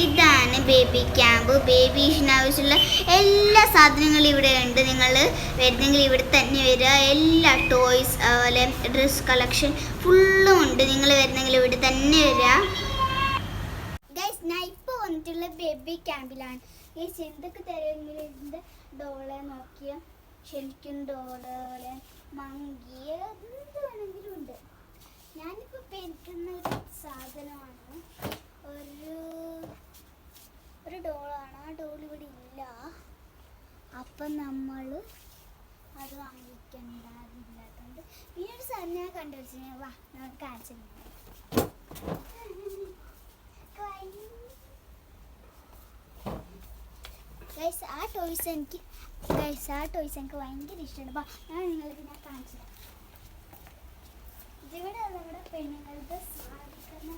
ഇതാണ് baby camp. ബേബീസിന് ആവശ്യമുള്ള എല്ലാ സാധനങ്ങളും ഇവിടെ ഉണ്ട്. നിങ്ങൾ വരുന്നെങ്കിൽ ഇവിടെ തന്നെ വരിക. എല്ലാ ടോയ്സ് അതുപോലെ ഡ്രസ് കളക്ഷൻ ഫുള്ളും ഉണ്ട്. നിങ്ങൾ വരുന്നെങ്കിൽ ഇവിടെ തന്നെ വരിക. ഗൈസ്, ഞാൻ ഇപ്പോൾ വന്നിട്ടുള്ള ബേബി ക്യാമ്പിലാണ്. ഗൈസ്, എന്തൊക്കെ തരുമെങ്കിലും ഇതിൻ്റെ ഡോളെ നോക്കിയ ശരിക്കും ഡോള് മങ്കി എന്ത് വേണമെങ്കിലും ഉണ്ട്. ഞാനിപ്പോൾ പെരുക്കുന്ന ഒരു സാധനമാണ്, ഒരു ഡോളാണ്. ആ ഡോൾ ഇവിടെ ഇല്ല. അപ്പം നമ്മൾ അത് വാങ്ങിക്കണ്ടാതില്ലാത്തതുകൊണ്ട് പിന്നീട് സാധനം ഞാൻ കണ്ടുപിടിച്ചു. വാ, നമുക്ക് കാണിച്ചു. ഗൈസ്, ആ ടോയ്സ് എനിക്ക് ഭയങ്കര ഇഷ്ടമാണ്. വാ, ഞാൻ നിങ്ങൾക്ക് ഞാൻ കാണിച്ചു തരാം. ഇതിവിടെ നമ്മുടെ പെണ്ണുങ്ങളുടെ സാധിക്കുന്ന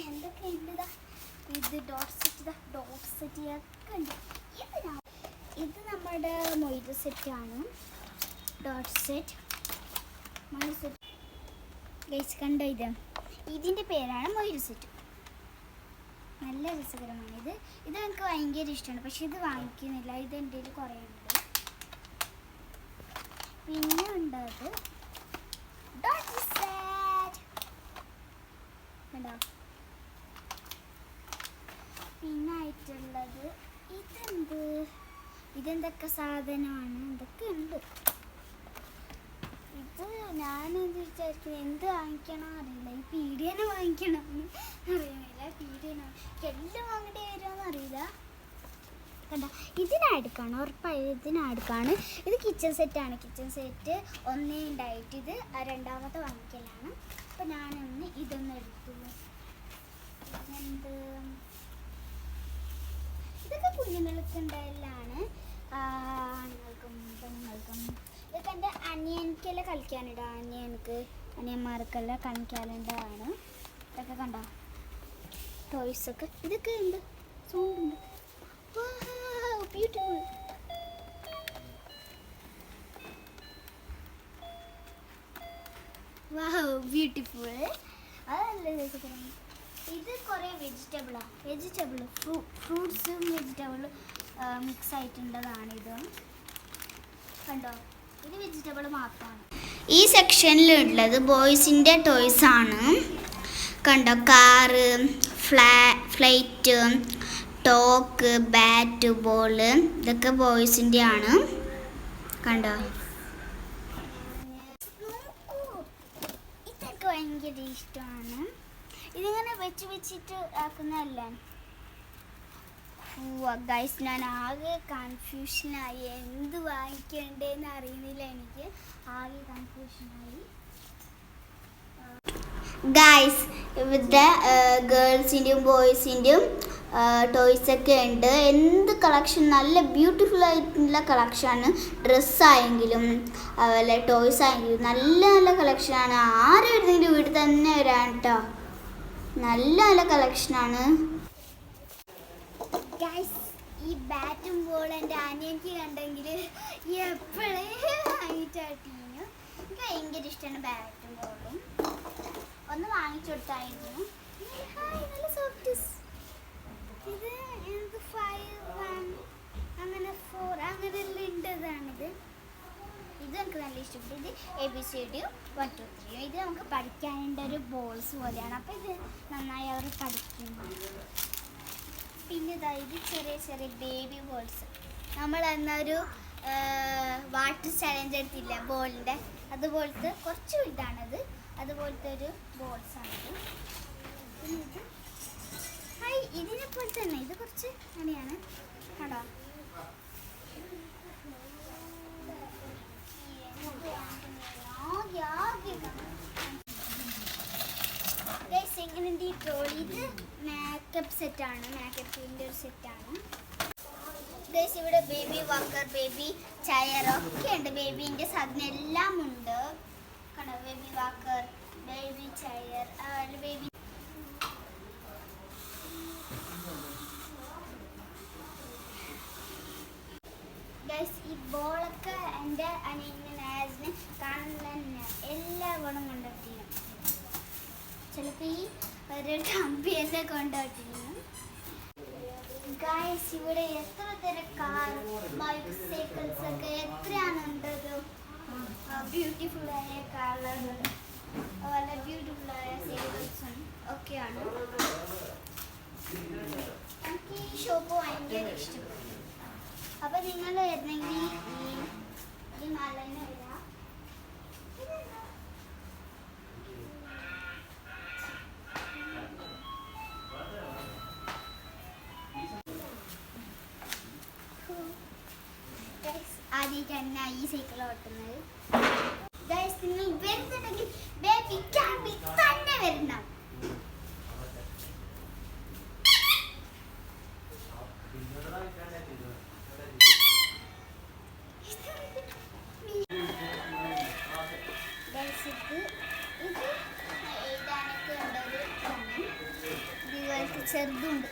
എന്തൊക്കെ ഉണ്ട്. ഇത് ഡോട്ട് സെറ്റ് ഒക്കെ ഉണ്ട്. ഇത് നമ്മുടെ മൊയ്തു സെറ്റാണ്. Dot set Moidu set. Guys, കണ്ടോ? ഇതിൻ്റെ പേരാണ് മൊയ്തു സെറ്റ്. നല്ല രസകരമാണ്. ഇത് എനിക്ക് ഭയങ്കര ഇഷ്ടമാണ്. പക്ഷെ ഇത് വാങ്ങിക്കുന്നില്ല. ഇത് എൻ്റെ കയ്യിൽ കുറേ ഉണ്ട്. പിന്നെ ഉണ്ടത് ഡോട്ട് സെറ്റ് കണ്ടോ. പിന്നെ ആയിട്ടുള്ളത് ഇതെന്തൊക്കെ സാധനമാണ്, എന്തൊക്കെ ഉണ്ട്. ഇത് ഞാനെന്ത് വിചാരിക്കുന്നത്, എന്ത് വാങ്ങിക്കണം അറിയില്ല. ഈ പീഡിയനെ വാങ്ങിക്കണം എന്ന് അറിയുന്നില്ല. പീഡിയനെ എല്ലാം വാങ്ങേണ്ടി വരുമോയെന്ന് അറിയില്ല. കണ്ടോ, ഇതിനടുക്കാണ്, ഉറപ്പായി ഇതിനടുക്കാണ്. ഇത് കിച്ചൺ സെറ്റാണ്. കിച്ചൺ സെറ്റ് ഒന്നേ ഉണ്ടായിട്ട് ഇത് രണ്ടാമത്തെ വാങ്ങിക്കലാണ്. അപ്പോൾ ഞാനൊന്ന് ഇതൊന്ന് എടുത്തു. ഇതൊക്കെ കുഞ്ഞുങ്ങൾക്ക് ഉണ്ടായതാണ്. ആണുങ്ങൾക്കും പെണ്ണുങ്ങൾക്കും. ഇതൊക്കെ എൻ്റെ അനിയനിക്കെല്ലാം കളിക്കാനുണ്ട്. അനിയന്മാർക്കെല്ലാം കളിക്കാനുണ്ടാണ്. ഇതൊക്കെ കണ്ടോ, ടോയ്സൊക്കെ. ഇതൊക്കെ ഉണ്ട്, സൗണ്ട് ഉണ്ട്. ബ്യൂട്ടിഫുൾ. വാവ്, ബ്യൂട്ടിഫുൾ. അതല്ല രസകരമാണ്. ഇത് കുറേ ഫ്രൂട്ട്സും വെജിറ്റബിളും മിക്സ് ആയിട്ടുള്ളതാണ്. ഇത് കണ്ടോ, ഇത് വെജിറ്റബിൾ മാത്രമാണ്. ഈ സെക്ഷനിലുള്ളത് ബോയ്സിൻ്റെ ടോയ്സ് ആണ്. കണ്ടോ, car, flight, talk, bat, ball, ഇതൊക്കെ ബോയ്സിൻ്റെ ആണ്. കണ്ടോ, ഇതൊക്കെ ഭയങ്കര ഇഷ്ടമാണ്. ഇതിങ്ങനെ വെച്ചിട്ട് ആക്കുന്നതല്ലേ. ഗൈസ്, ഞാൻ ആകെ കൺഫ്യൂഷനായി. എന്ത് വാങ്ങിക്കണ്ടേന്ന് അറിയുന്നില്ല. എനിക്ക് ആകെ കൺഫ്യൂഷനായി. ഗൈസ്, ഇവിടെ ഗേൾസിൻ്റെയും ബോയ്സിൻ്റെയും ടോയ്സൊക്കെ ഉണ്ട്. എന്ത് കളക്ഷൻ, നല്ല ബ്യൂട്ടിഫുൾ ആയിട്ടുള്ള കളക്ഷനാണ്. ഡ്രസ്സായെങ്കിലും അതുപോലെ ടോയ്സ് ആയെങ്കിലും നല്ല നല്ല കളക്ഷനാണ്. ആരും വരുന്നെങ്കിലും വീട്ടിൽ തന്നെ വരാൻ കേട്ടോ. നല്ല കളക്ഷനാണ്. ഗൈസ്, ഈ ബാറ്റും ബോളും എൻ്റെ അനിയനിക്ക് കണ്ടെങ്കിൽ എപ്പോഴേ വാങ്ങിച്ചാട്ടിന്. എനിക്ക് ഭയങ്കര ഇഷ്ടമാണ് ബാറ്റും ബോളും. ഒന്ന് വാങ്ങിച്ചു കൊടുത്തായിരുന്നു. നല്ല സോഫ്റ്റ്. ഇത് 5, 1 അങ്ങനെ 4 അങ്ങനെയെല്ലാം ഉണ്ടതാണിത്. ഇത് നമുക്ക് നല്ല ഇഷ്ടപ്പെട്ടു. ഇത് ABCD 1 2 3. ഇത് നമുക്ക് പഠിക്കാനുള്ള ഒരു ബോൾസ് പോലെയാണ്. അപ്പോൾ ഇത് നന്നായി അവർ പഠിക്കുന്നു. പിന്നെ ഇത് ചെറിയ ബേബി ബോൾസ്. നമ്മൾ എന്നൊരു വാട്ടർ ചലഞ്ച് എടുത്തില്ല ബോളിൻ്റെ, അതുപോലത്തെ കുറച്ച് വലുതാണത്. അതുപോലത്തെ ഒരു ബോൾസാണിത്. പിന്നെ ഇതിനെ പോലെ തന്നെ ഇത് കുറച്ച് അങ്ങനെയാണ്. കണ്ടോ, ഈ ട്രോളി. ഇത് മേക്കപ്പ് സെറ്റാണ്. മേക്കപ്പിൻ്റെ ഒരു സെറ്റാണ്. ഇവിടെ ബേബി വാക്കർ, ബേബി ചെയർ ഒക്കെ ഉണ്ട്. ബേബീൻ്റെ സാധനം എല്ലാം ഉണ്ട്. കണ്ടോ, baby walker, baby chair, baby. ഈ ബോളൊക്കെ എൻ്റെ അനിയനെ കാണുന്ന എല്ലാ ഗുണം കണ്ടെത്തിയും. ചിലപ്പോൾ ഈ ഒരു കമ്പിയെല്ലാം കൊണ്ടോട്ടിരുന്നു. ഗൈസ് ഇവിടെ എത്ര തരം കാർ ബൈക്ക് സൈക്കിൾസ് ഒക്കെ എത്രയാണുണ്ടത്. ബ്യൂട്ടിഫുള്ളായ കാറുകൾ വളരെ ബ്യൂട്ടിഫുള്ളായ സൈക്കിൾസും ഒക്കെയാണ്. എനിക്ക് ഈ ഷോപ്പ് ഭയങ്കര ഇഷ്ടപ്പെട്ടു. അപ്പം നിങ്ങൾ വരുന്നെങ്കിൽ ഈ മലനെ വരാം. ആദ്യമായിട്ടാണ് ഈ സൈക്കിൾ ഓട്ടുന്നത്. നിങ്ങൾ വരുന്നുണ്ടെങ്കിൽ ബേബി ക്യാമ്പിൽ തന്നെ വരണം. ചെറുതുണ്ട്.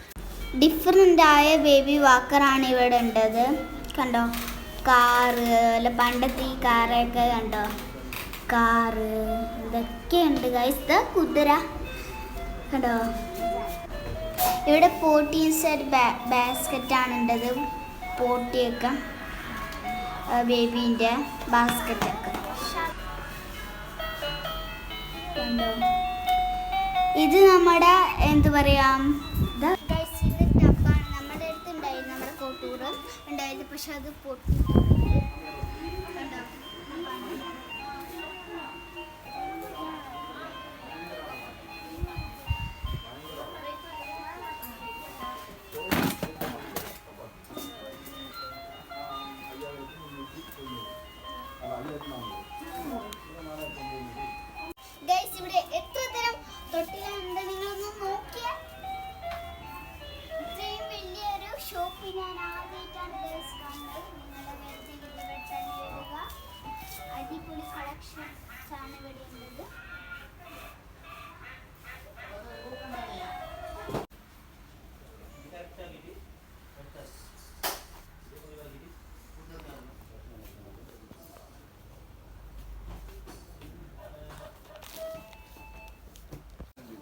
ഡിഫറെൻ്റ് ആയ ബേബി വാക്കറാണ് ഇവിടെ ഉള്ളത്. കണ്ടോ, കാറ് അല്ല പണ്ടത്തെ ഈ കാറൊക്കെ കണ്ടോ, കാറ് ഇതൊക്കെ ഉണ്ട് ഗൈസ്. ഇത് കുതിര കണ്ടോ. ഇവിടെ പോട്ടീസ് ബാസ്ക്കറ്റാണ് ഉണ്ടത്. പോട്ടിയൊക്കെ ബേബീൻ്റെ ബാസ്ക്കറ്റൊക്കെ കണ്ടോ. ഇത് നമ്മുടെ എന്ത് പറയാം, ഇത് ടപ്പാണ്. നമ്മുടെ അടുത്ത് ഉണ്ടായിരുന്നു, നമ്മുടെ കോട്ടൂറ് ഉണ്ടായിരുന്നു, പക്ഷെ അത് പൊട്ടി. ഇവിടെ എത്ര തരം തൊട്ടിലുണ്ട് നിങ്ങളൊന്ന് നോക്കിയാ. ഇത്രയും വലിയൊരു ഷോപ്പ് ഞാൻ ആദ്യമായിട്ടാണ് കാണുന്നത്. നിങ്ങളുടെ ഇവിടെ തന്നെ വരിക. അടിപൊളി കളക്ഷൻസ് ആണ് ഇവിടെ ഉള്ളത്.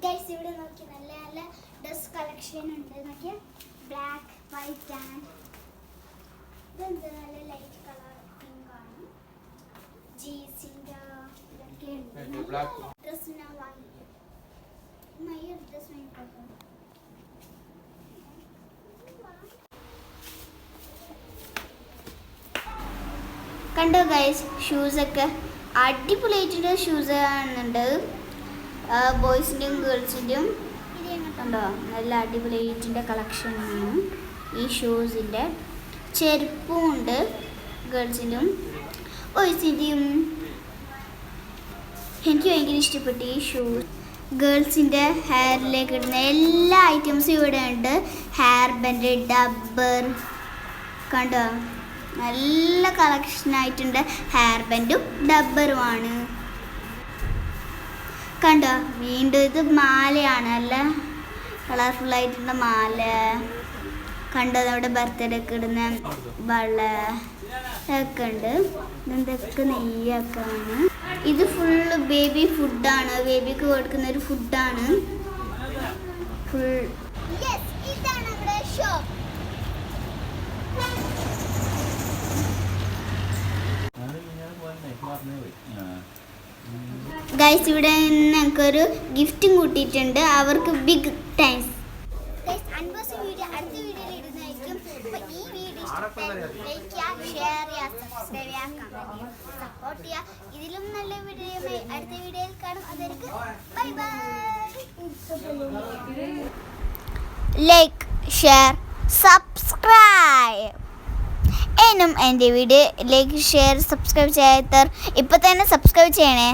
ഗൈസ് ഇവിടെ നോക്കി നല്ല നല്ല ഡ്രസ് കളക്ഷൻ ഉണ്ട്. നോക്കിയാൽ ബ്ലാക്ക്, വൈറ്റ് ആൻഡ് ഇതെന്ത് നല്ല ലൈറ്റ് കളർ പിങ്ക് ആണ്. ജീൻസിൻ്റെ ഇതൊക്കെ ഉണ്ട്. ഡ്രസ് ഞാൻ വാങ്ങിക്കും. ഈ ഡ്രസ് വാങ്ങിക്കോട്ടെ. കണ്ടോ ഗൈസ്, ഷൂസൊക്കെ അടിപൊളിയായിട്ടുള്ള ഷൂസ് കാണുന്നുണ്ട്. ബോയ്സിൻ്റെയും ഗേൾസിൻ്റെയും കണ്ടോ, നല്ല അടിപൊളിയായിട്ടിൻ്റെ കളക്ഷനാണ് ഈ ഷൂസിൻ്റെ. ചെരുപ്പും ഉണ്ട് ഗേൾസിൻ്റെയും ബോയ്സിൻ്റെയും. എനിക്ക് ഭയങ്കര ഇഷ്ടപ്പെട്ടു ഈ ഷൂസ്. ഗേൾസിൻ്റെ ഹെയറിലേക്ക് ഇടുന്ന എല്ലാ ഐറ്റംസും ഇവിടെ ഉണ്ട്. ഹെയർ ബാൻഡ്, ഡബ്ബർ കണ്ടോ, നല്ല കളക്ഷനായിട്ടുണ്ട്. ഹെയർ ബാൻഡും ഡബ്ബറുമാണ് കണ്ടോ. വീണ്ടും ഇത് മാലയാണ്, നല്ല കളർഫുള്ളായിട്ടുള്ള മാല കണ്ടോ. നമ്മുടെ ബർത്ത്ഡേക്ക് ഇടുന്ന വള ഒക്കെ ഉണ്ട്. ഇതൊക്കെ നെയ്യൊക്കെ ആണ്. ഇത് ഫുള്ള് ബേബി ഫുഡാണ്, ബേബിക്ക് കൊടുക്കുന്ന ഒരു ഫുഡാണ് ഫുൾ. ഇതാണ് നമ്മുടെ ഷോപ്പ്. ഗൈസ് ഇവിടെ ഞങ്ങൾക്കൊരു ഗിഫ്റ്റും കൂട്ടിയിട്ടുണ്ട്. അവർക്ക് ബിഗ് താങ്ക്സ്. അടുത്ത വീഡിയോയിൽ ഇടുന്നതായിരിക്കും. ഈ വീഡിയോ ലൈക്ക് ചെയ്യുക, ഷെയർ ചെയ്യുക, സബ്സ്ക്രൈബ് ചെയ്യുക, സപ്പോർട്ട് ചെയ്യുക. ഇതിലും നല്ല വീഡിയോ അടുത്ത വീഡിയോയിൽ കാണും. അതായിരിക്കും bye bye. Like, share, subscribe. എന്നും എൻ്റെ വീഡിയോ ലൈക്ക്, ഷെയർ, സബ്സ്ക്രൈബ് ചെയ്യാത്തവർ ഇപ്പം തന്നെ സബ്സ്ക്രൈബ് ചെയ്യണേ.